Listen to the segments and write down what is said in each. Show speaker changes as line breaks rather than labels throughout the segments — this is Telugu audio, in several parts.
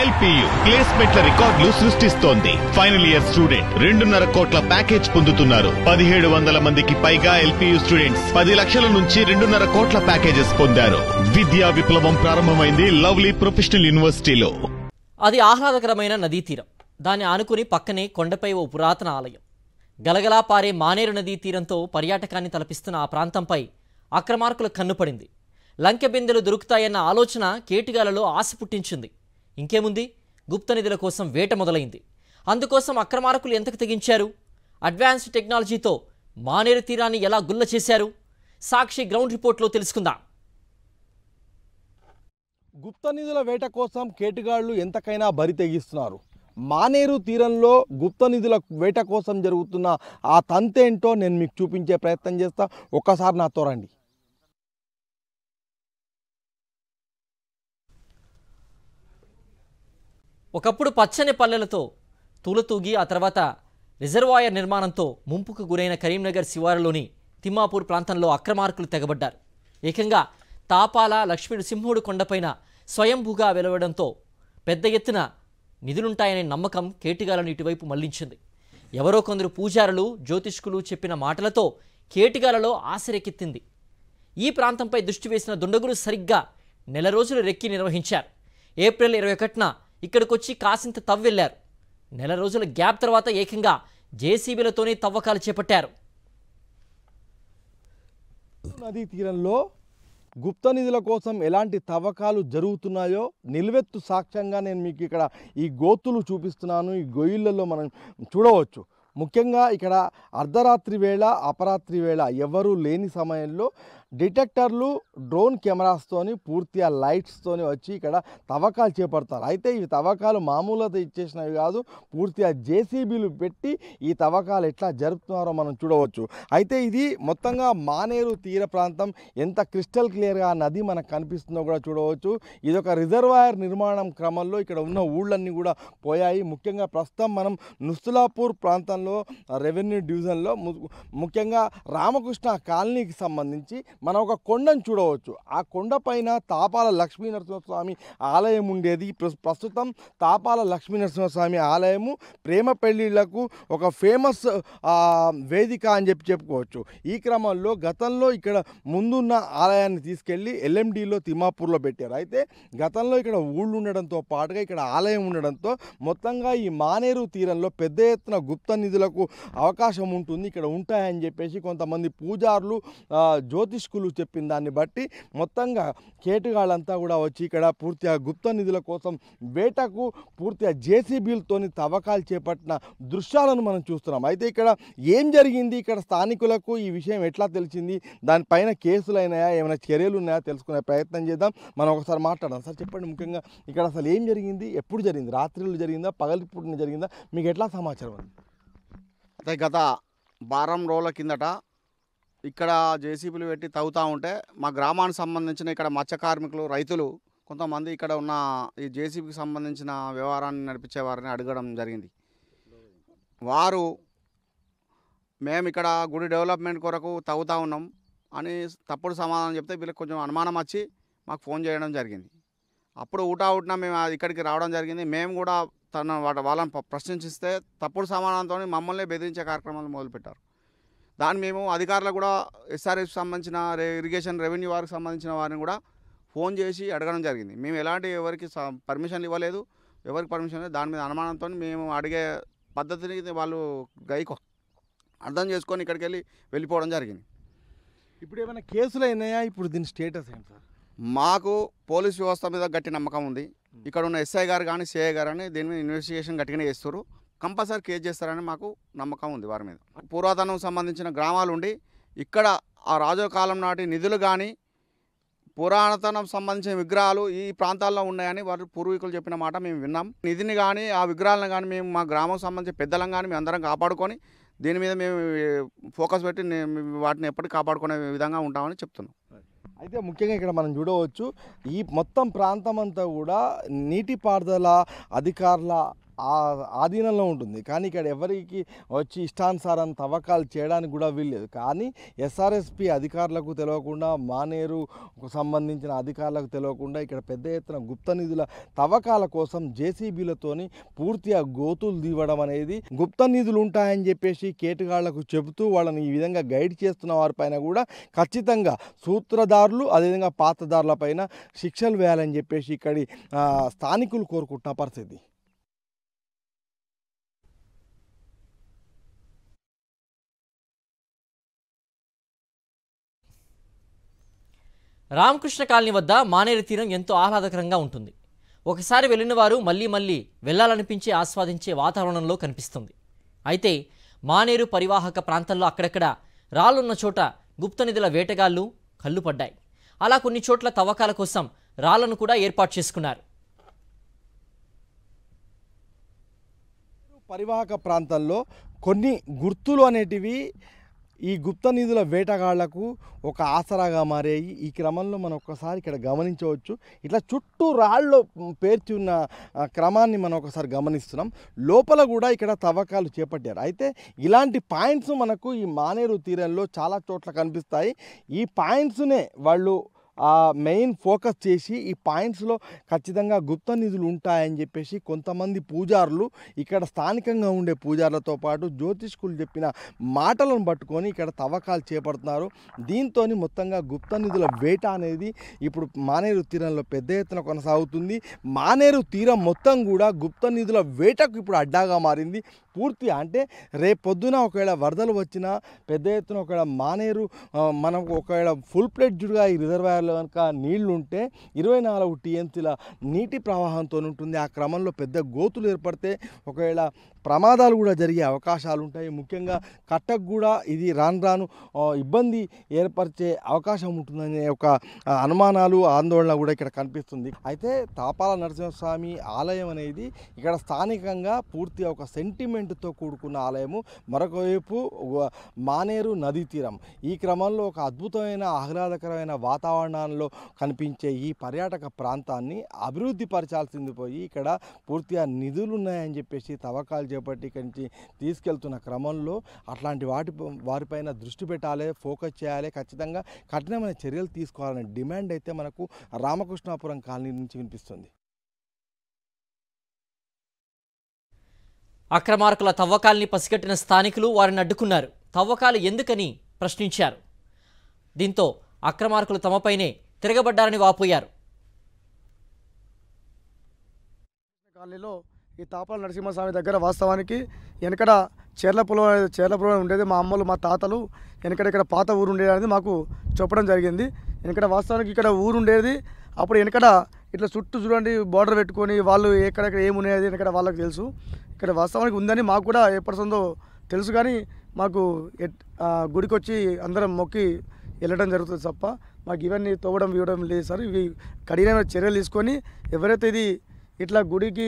LPU ప్లేస్మెంట్ల రికార్డులు సృష్టిస్తోంది. ఫైనల్ ఇయర్ స్టూడెంట్ 2.5 కోట్ల ప్యాకేజ్ పొందుతున్నారు. 1700 మందికి పైగా LPU స్టూడెంట్స్ 10 లక్షల నుంచి 2.5 కోట్ల ప్యాకేజెస్ పొందారు. విద్యా విప్లవం ప్రారంభమైంది లవ్లీ ప్రొఫెషనల్ యూనివర్సిటీలో.
అది ఆహ్లాదకరమైన నదీ తీరం. దాన్ని ఆనుకుని పక్కనే కొండపై ఓ పురాతన ఆలయం. గలగలా పారే మానేరు నదీ తీరంతో పర్యాటకాన్ని తలపిస్తున్న ఆ ప్రాంతంపై అక్రమార్కుల కన్నుపడింది. లంకె బిందెలు దొరుకుతాయన్న ఆలోచన కేటుగాలలో ఆశ పుట్టించింది. ఇంకేముంది, గుప్త నిధుల కోసం వేట మొదలైంది. అందుకోసం అక్రమార్కులు ఎంతకు తెగించారు? అడ్వాన్స్డ్ టెక్నాలజీతో మానేరు తీరాన్ని ఎలా గుల్ల చేశారు? సాక్షి గ్రౌండ్ రిపోర్ట్లో తెలుసుకుందాం.
గుప్త నిధుల వేట కోసం కేటుగాళ్లు ఎంతకైనా బరి తెగిస్తున్నారు. మానేరు తీరంలో గుప్త నిధుల వేట కోసం జరుగుతున్న ఆ తంతేంటో నేను మీకు చూపించే ప్రయత్నం చేస్తా. ఒక్కసారి నాతో రండి.
ఒకప్పుడు పచ్చని పల్లెలతో తూలతూగి ఆ తర్వాత రిజర్వాయర్ నిర్మాణంతో ముంపుకు గురైన కరీంనగర్ శివారులోని తిమ్మాపూర్ ప్రాంతంలో అక్రమార్కులు తెగబడ్డారు. ఏకంగా తాపాల లక్ష్మీనరసింహుడు కొండపైన స్వయంభూగా వెలువడంతో పెద్ద ఎత్తున నిధులుంటాయనే నమ్మకం కేటుగాలను ఇటువైపు మళ్లించింది. ఎవరో కొందరు పూజారులు జ్యోతిష్కులు చెప్పిన మాటలతో కేటుగాలలో ఆశరెక్కెత్తింది. ఈ ప్రాంతంపై దృష్టి వేసిన దుండగులు సరిగ్గా నెల రోజులు రెక్కి నిర్వహించారు. ఏప్రిల్ 21న ఇక్కడికొచ్చి కాసింత తవ్వెళ్లారు. నెల రోజుల గ్యాప్ తర్వాత ఏకంగా జేసీబీలతోనే తవ్వకాలు చేపట్టారు.
నదీ తీరంలో గుప్త నిధుల కోసం ఎలాంటి తవ్వకాలు జరుగుతున్నాయో నిలువెత్తు సాక్ష్యంగా నేను మీకు ఇక్కడ ఈ గోతులు చూపిస్తున్నాను. ఈ గొయ్యిలలో మనం చూడవచ్చు. ముఖ్యంగా ఇక్కడ అర్ధరాత్రి వేళ అపరాత్రి వేళ ఎవరూ లేని సమయంలో డిటెక్టర్లు డ్రోన్ కెమెరాస్తోని పూర్తిగా లైట్స్తోని వచ్చి ఇక్కడ తవ్వకాలు చేపడతారు. అయితే ఈ తవ్వకాలు మామూలుగా ఇచ్చేసినవి కాదు, పూర్తిగా జేసీబీలు పెట్టి ఈ తవ్వకాలు ఎట్లా జరుపుతున్నారో మనం చూడవచ్చు. అయితే ఇది మొత్తంగా మానేరు తీర ప్రాంతం ఎంత క్రిస్టల్ క్లియర్గా నది మనకు కనిపిస్తుందో కూడా చూడవచ్చు. ఇది ఒక రిజర్వాయర్ నిర్మాణం క్రమంలో ఇక్కడ ఉన్న ఊళ్ళన్నీ కూడా పోయాయి. ముఖ్యంగా ప్రస్తుతం మనం నుస్తులాపూర్ ప్రాంతంలో రెవెన్యూ డివిజన్లో ముఖ్యంగా రామకృష్ణ కాలనీకి సంబంధించి మనం ఒక కొండను చూడవచ్చు. ఆ కొండపైన తాపాల లక్ష్మీనరసింహస్వామి ఆలయం ఉండేది. ప్రస్తుతం తాపాల లక్ష్మీనరసింహస్వామి ఆలయము ప్రేమ పెళ్లిళ్లకు ఒక ఫేమస్ వేదిక అని చెప్పుకోవచ్చు. ఈ క్రమంలో గతంలో ఇక్కడ ముందున్న ఆలయాన్ని తీసుకెళ్ళి LMDలో తిమ్మాపూర్లో పెట్టారు. అయితే గతంలో ఇక్కడ ఊళ్ళు ఉండడంతో పాటుగా ఇక్కడ ఆలయం ఉండడంతో మొత్తంగా ఈ మానేరు తీరంలో పెద్ద ఎత్తున గుప్త నిధులకు అవకాశం ఉంటుంది, ఇక్కడ ఉంటాయని చెప్పేసి కొంతమంది పూజారులు జ్యోతిష్కులు చెప్పిన దాన్ని బట్టి మొత్తంగా కేటుగాళ్ళంతా కూడా వచ్చి ఇక్కడ పూర్తిగా గుప్త నిధుల కోసం వేటకు పూర్తిగా జేసీబీలతోని తవ్వకాలు చేపట్టిన దృశ్యాలను మనం చూస్తున్నాం. అయితే ఇక్కడ ఏం జరిగింది, ఇక్కడ స్థానికులకు ఈ విషయం ఎట్లా తెలిసింది, దానిపైన కేసులు అయినాయా, ఏమైనా చర్యలు ఉన్నాయా తెలుసుకునే ప్రయత్నం చేద్దాం. మనం ఒకసారి మాట్లాడదాం. సార్ చెప్పండి, ముఖ్యంగా ఇక్కడ అసలు ఏం జరిగింది, ఎప్పుడు జరిగింది, రాత్రిళ్ళు జరిగిందా, పగలిపూట జరిగిందా, మీకు ఎట్లా సమాచారం ఉంది?
అయితే గత వారం రోజుల కిందట ఇక్కడ జేసీబీలు పెట్టి తవ్వుతూ ఉంటే మా గ్రామానికి సంబంధించిన ఇక్కడ మత్స్య కార్మికులు రైతులు కొంతమంది ఇక్కడ ఉన్న ఈ జేసీబీకి సంబంధించిన వ్యవహారాన్ని నడిపించే వారిని అడగడం జరిగింది. వారు మేము ఇక్కడ గుడి డెవలప్మెంట్ కొరకు తవ్వుతూ ఉన్నాం అని తప్పుడు సమాధానం చెప్తే వీళ్ళకి కొంచెం అనుమానం వచ్చి మాకు ఫోన్ చేయడం జరిగింది. అప్పుడు ఊటా మేము ఇక్కడికి రావడం జరిగింది. మేము కూడా వాళ్ళని ప్రశ్నిస్తే తప్పుడు సమాధానంతో మమ్మల్ని బెదిరించే కార్యక్రమాలు మొదలుపెట్టారు. దాన్ని మేము అధికారులకు కూడా SRF సంబంధించిన ఇరిగేషన్ రెవెన్యూ వారికి సంబంధించిన వారిని కూడా ఫోన్ చేసి అడగడం జరిగింది. మేము ఎలాంటి ఎవరికి పర్మిషన్లు ఇవ్వలేదు, ఎవరికి పర్మిషన్ లేదు. దాని మీద అనుమానంతో మేము అడిగే పద్ధతిని వాళ్ళు అర్థం చేసుకొని ఇక్కడికి వెళ్ళిపోవడం జరిగింది.
ఇప్పుడు ఏమైనా కేసులు అయినాయా? ఇప్పుడు దీని స్టేటస్ ఏంటి సార్?
మాకు పోలీస్ వ్యవస్థ మీద గట్టి నమ్మకం ఉంది. ఇక్కడ ఉన్న SI గారు కానీ CI గారు కానీ దీని మీద ఇన్వెస్టిగేషన్ గట్టిగానే చేస్తారు. కంపల్సరీ కేసు చేస్తారని మాకు నమ్మకం ఉంది వారి మీద. పురాతనం సంబంధించిన గ్రామాలు ఉండి ఇక్కడ ఆ రాజుల కాలం నాటి నిధులు కానీ పురాతనం సంబంధించిన విగ్రహాలు ఈ ప్రాంతాల్లో ఉన్నాయని వారు పూర్వీకులు చెప్పిన మాట మేము విన్నాం. నిధిని కానీ ఆ విగ్రహాలను కానీ మేము మా గ్రామం సంబంధించిన పెద్దలం కానీ మేము అందరం కాపాడుకొని దీని మీద మేము ఫోకస్ పెట్టి వాటిని ఎప్పటికీ కాపాడుకునే విధంగా ఉంటామని చెప్తున్నాం.
అయితే ముఖ్యంగా ఇక్కడ మనం చూడవచ్చు ఈ మొత్తం ప్రాంతం అంతా కూడా నీటిపారుదల అధికారుల ఆధీనంలో ఉంటుంది. కానీ ఇక్కడ ఎవరికి వచ్చి ఇష్టానుసారం తవ్వకాలు చేయడానికి కూడా వీల్లేదు. కానీ ఎస్ఆర్ఎస్పి అధికారులకు తెలియకుండా, మానేరుకు సంబంధించిన అధికారులకు తెలియకుండా ఇక్కడ పెద్ద ఎత్తున గుప్త నిధుల తవ్వకాల కోసం జేసీబీలతోని పూర్తిగా గోతులు తీవడం అనేది, గుప్త నిధులు ఉంటాయని చెప్పేసి కేటుగాళ్లకు చెబుతూ వాళ్ళని ఈ విధంగా గైడ్ చేస్తున్న వారిపైన కూడా ఖచ్చితంగా సూత్రధారులు అదేవిధంగా పాతదారుల పైన శిక్షలు వేయాలని చెప్పేసి ఇక్కడి స్థానికులు కోరుకుంటున్న పరిస్థితి.
రామకృష్ణ కాలనీ వద్ద మానేరు తీరం ఎంతో ఆహ్లాదకరంగా ఉంటుంది. ఒకసారి వెళ్ళిన వారు మళ్ళీ మళ్ళీ వెళ్ళాలనిపించి ఆస్వాదించే వాతావరణంలో కనిపిస్తుంది. అయితే మానేరు పరివాహక ప్రాంతంలో అక్కడక్కడ రాళ్లున్న చోట గుప్త నిధుల వేటగాళ్లు కళ్ళు పడ్డాయి. అలా కొన్ని చోట్ల తవ్వకాల కోసం రాళ్లను కూడా ఏర్పాటు చేసుకున్నారు.
పరివాహక ప్రాంతంలో కొన్ని గుర్తులు అనేటివి ఈ గుప్త నిధుల వేటగాళ్లకు ఒక ఆసరాగా మారాయి. ఈ క్రమంలో మనం ఒక్కసారి ఇక్కడ గమనించవచ్చు. ఇట్లా చుట్టూ రాళ్ళు పేర్చి ఉన్న క్రమాన్ని మనం ఒకసారి గమనిస్తున్నాం. లోపల కూడా ఇక్కడ తవ్వకాలు చేపట్టారు. అయితే ఇలాంటి పాయింట్స్ మనకు ఈ మానేరు తీరంలో చాలా చోట్ల కనిపిస్తాయి. ఈ పాయింట్స్నే వాళ్ళు మెయిన్ ఫోకస్ చేసి ఈ పాయింట్స్లో ఖచ్చితంగా గుప్త నిధులు ఉంటాయని చెప్పేసి కొంతమంది పూజారులు, ఇక్కడ స్థానికంగా ఉండే పూజారులతో పాటు జ్యోతిష్కులు చెప్పిన మాటలను పట్టుకొని ఇక్కడ తవ్వకాలు చేపడుతున్నారు. దీంతో మొత్తంగా గుప్త నిధుల వేట అనేది ఇప్పుడు మానేరు తీరంలో పెద్ద ఎత్తున కొనసాగుతుంది. మానేరు తీరం మొత్తం కూడా గుప్త నిధుల వేటకు ఇప్పుడు అడ్డాగా మారింది. పూర్తిగా అంటే రేపొద్దున ఒకవేళ వరదలు వచ్చినా పెద్ద ఎత్తున ఒకవేళ మానేరు మనకు ఒకవేళ ఫుల్ ప్లెడ్జ్డ్గా ఈ రిజర్వాయర్లో కనుక నీళ్లు ఉంటే 24 టీఎంసీల నీటి ప్రవాహంతో ఉంటుంది. ఆ క్రమంలో పెద్ద గోతులు ఏర్పడితే ఒకవేళ ప్రమాదాలు కూడా జరిగే అవకాశాలు ఉంటాయి. ముఖ్యంగా కట్టకు కూడా ఇది రాను ఇబ్బంది ఏర్పరిచే అవకాశం ఉంటుందనే ఒక అనుమానాలు, ఆందోళన కూడా ఇక్కడ కనిపిస్తుంది. అయితే తాపాల నరసింహస్వామి ఆలయం అనేది ఇక్కడ స్థానికంగా పూర్తిగా ఒక సెంటిమెంట్తో కూడుకున్న ఆలయము. మరొక వైపు మానేరు నదీ తీరం. ఈ క్రమంలో ఒక అద్భుతమైన ఆహ్లాదకరమైన వాతావరణంలో కనిపించే ఈ పర్యాటక ప్రాంతాన్ని అభివృద్ధి పరచాల్సింది పోయి ఇక్కడ పూర్తిగా నిధులు ఉన్నాయని చెప్పేసి తవ్వకాలు చేపట్టి ఇక్కడి నుంచి తీసుకెళ్తున్న క్రమంలో అట్లాంటి వారిపైన దృష్టి పెట్టాలి, ఫోకస్ చేయాలి, ఖచ్చితంగా కఠినమైన చర్యలు తీసుకోవాలనే డిమాండ్ అయితే మనకు రామకృష్ణాపురం కాలనీ నుంచి వినిపిస్తుంది.
అక్రమార్కుల తవ్వకాల్ని పసిగట్టిన స్థానికులు వారిని అడ్డుకున్నారు. తవ్వకాలు ఎందుకని ప్రశ్నించారు. దీంతో అక్రమార్కులు తమపైనే తిరగబడ్డారని వాపోయారు.
కాలనీలో ఈ తాపాల నరసింహస్వామి దగ్గర వాస్తవానికి వెనకడ చేర్లపురం ఉండేది. మా అమ్మలు మా తాతలు వెనకడ ఇక్కడ పాత ఊరు ఉండేది అనేది మాకు చెప్పడం జరిగింది. వెనకడ వాస్తవానికి ఇక్కడ ఊరు ఉండేది. అప్పుడు వెనకడ ఇట్లా చుట్టూ చూడండి బోర్డర్ పెట్టుకొని వాళ్ళు ఎక్కడెక్కడ ఏమున్నాయి వెనకడ వాళ్ళకి తెలుసు. ఇక్కడ వాస్తవానికి ఉందని మాకు కూడా ఏ పర్సందో తెలుసు. కానీ మాకు గుడికి వచ్చి అందరం మొక్కి వెళ్ళడం జరుగుతుంది తప్ప మాకు ఇవన్నీ ఇవ్వడం లేదు సార్. ఇవి కఠినమైన చర్యలు తీసుకొని ఎవరైతే ఇది ఇట్లా గుడికి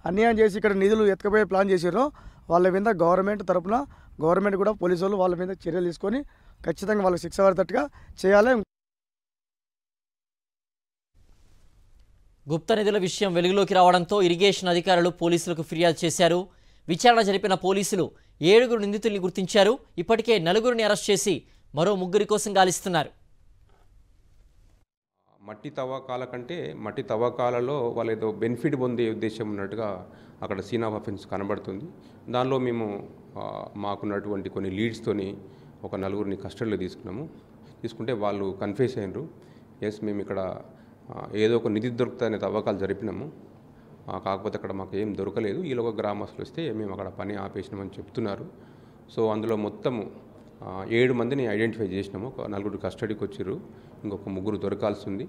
అన్యాయం చేసి ఇక్కడ నిధులు ఎత్తుకపోయే ప్లాన్ చేసారో వాళ్ళ మీద గవర్నమెంట్ కూడా పోలీసు వాళ్ళు వాళ్ళ మీద చర్యలు తీసుకొని ఖచ్చితంగా వాళ్ళకి శిక్ష పడేటట్టుగా చేయాలి.
గుప్త నిధుల విషయం వెలుగులోకి రావడంతో ఇరిగేషన్ అధికారులు పోలీసులకు ఫిర్యాదు చేశారు. విచారణ జరిపిన పోలీసులు 7 నిందితుల్ని గుర్తించారు. ఇప్పటికే 4 అరెస్ట్ చేసి మరో 3 కోసం గాలిస్తున్నారు.
మట్టి తవ్వకాల కంటే మట్టి తవ్వకాలలో వాళ్ళు ఏదో బెనిఫిట్ పొందే ఉద్దేశం ఉన్నట్టుగా అక్కడ సీన్ ఆఫ్ అఫెన్స్ కనబడుతుంది. దానిలో మేము మాకున్నటువంటి కొన్ని లీడ్స్తోని ఒక 4 కస్టడీలో తీసుకుంటే వాళ్ళు కన్ఫ్యూస్ అయినరు. ఎస్ మేము ఇక్కడ ఏదో ఒక నిధి దొరుకుతాయనే తవ్వకాలు జరిపినాము, కాకపోతే అక్కడ మాకు ఏం దొరకలేదు. ఈలోగా గ్రామస్తులు వస్తే మేము అక్కడ పని ఆపేసినామని చెప్తున్నారు. సో అందులో మొత్తము 7 మందిని ఐడెంటిఫై చేసినాము. ఒక 4 కస్టడీకి వచ్చారు, ఇంకొక 3 దొరకాల్సి ఉంది.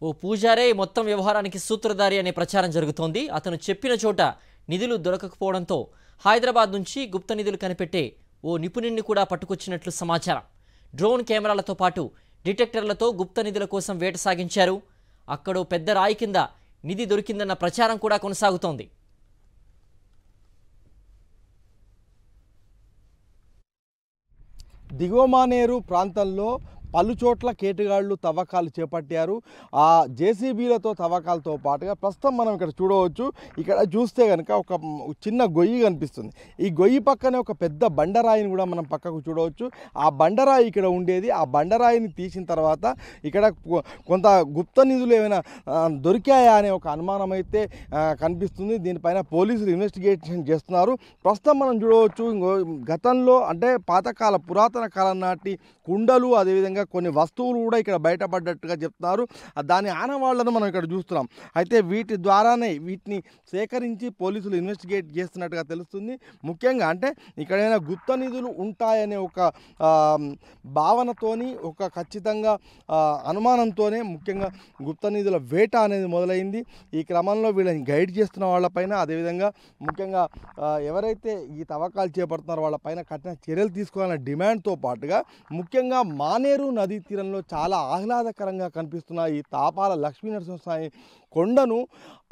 ఓ పూజారే మొత్తం వ్యవహారానికి సూత్రధారి అనే ప్రచారం జరుగుతోంది. అతను చెప్పిన చోట నిధులు దొరకకపోవడంతో హైదరాబాద్ నుంచి గుప్త నిధులు కనిపెట్టే ఓ నిపుణుడిని కూడా పట్టుకొచ్చినట్లు సమాచారం. డ్రోన్ కెమెరాలతో పాటు డిటెక్టర్లతో గుప్త నిధుల కోసం వేట సాగించారు. అక్కడో పెద్ద రాయి కింద నిధి దొరికిందన్న ప్రచారం కూడా కొనసాగుతోంది.
దిగువ మానేరు ప్రాంతంలో పలు చోట్ల కేటుగాళ్లు తవ్వకాలు చేపట్టారు. ఆ జేసీబీలతో తవ్వకాలతో పాటుగా ప్రస్తుతం మనం ఇక్కడ చూడవచ్చు. ఇక్కడ చూస్తే కనుక ఒక చిన్న గొయ్యి కనిపిస్తుంది. ఈ గొయ్యి పక్కనే ఒక పెద్ద బండరాయిని కూడా మనం పక్కకు చూడవచ్చు. ఆ బండరాయి ఇక్కడ ఉండేది. ఆ బండరాయిని తీసిన తర్వాత ఇక్కడ కొంత గుప్త నిధులు ఏమైనా దొరికాయా అనే ఒక అనుమానం అయితే కనిపిస్తుంది. దీనిపైన పోలీసులు ఇన్వెస్టిగేషన్ చేస్తున్నారు. ప్రస్తుతం మనం చూడవచ్చు గతంలో అంటే పాతకాల పురాతన కాలం నాటి కుండలు అదేవిధంగా కొన్ని వస్తువులు కూడా ఇక్కడ బయటపడ్డట్టుగా చెప్తున్నారు. దాని ఆనవాళ్లను మనం ఇక్కడ చూస్తున్నాం. అయితే వీటి ద్వారానే వీటిని సేకరించి పోలీసులు ఇన్వెస్టిగేట్ చేస్తున్నట్టుగా తెలుస్తుంది. ముఖ్యంగా అంటే ఇక్కడ ఏమైనా గుప్త నిధులు ఉంటాయనే ఒక భావనతోని ఒక ఖచ్చితంగా అనుమానంతోనే ముఖ్యంగా గుప్త నిధుల వేట అనేది మొదలైంది. ఈ క్రమంలో వీళ్ళని గైడ్ చేస్తున్న వాళ్ళపైన అదేవిధంగా ముఖ్యంగా ఎవరైతే ఈ తవ్వకాలు చేపడుతున్నారో వాళ్ళపైన కఠిన చర్యలు తీసుకోవాలన్న డిమాండ్తో పాటుగా ముఖ్యంగా మానేరు నదీ తీరంలో చాలా ఆహ్లాదకరంగా కనిపిస్తున్న ఈ తాపాల లక్ష్మీనరసింహస్వామి కొండను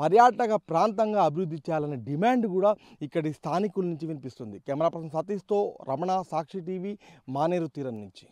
పర్యాటక ప్రాంతంగా అభివృద్ధి చేయాలనే డిమాండ్ కూడా ఇక్కడి స్థానికుల నుంచి వినిపిస్తుంది. కెమెరా పర్సన్ సతీష్తో రమణ, సాక్షి టీవీ, మానేరు తీరం నుంచి.